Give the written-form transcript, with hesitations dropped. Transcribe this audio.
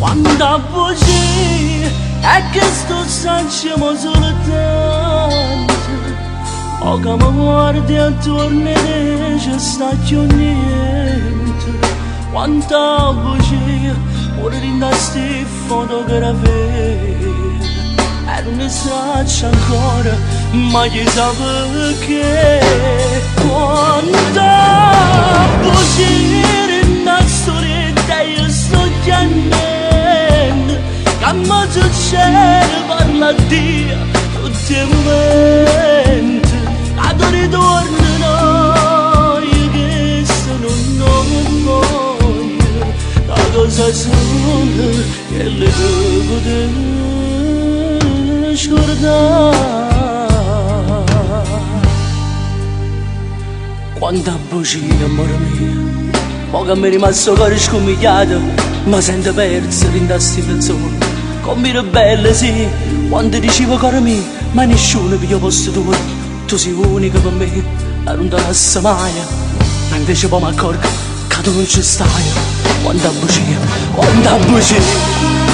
Quanta bugia è che sto facciamo soltanto. O che mi guardi attorno e ci sta più niente. Quanta bugia pure in queste fotografie. E non ne saccio ancora, ma chissà perché. Quanta bugia in una storietta io sto chiamando. Che mi succede parla a Dio tutti i momenti. Quando ritorno io che sono non voglio. La cosa sola che le devo scordare. Quanta bugia, amore mio. Mo che mi è rimasto cuore scomigliato, ma sento perso in queste persone. Come era bella, sì, quando dicevo cuore mio, ma nessuno più posto tuo. Tu sei unica per me, e non te lascio mai. Ma invece poi mi accorgo che tu non ci stai. Quanta bugia, quanta bugia.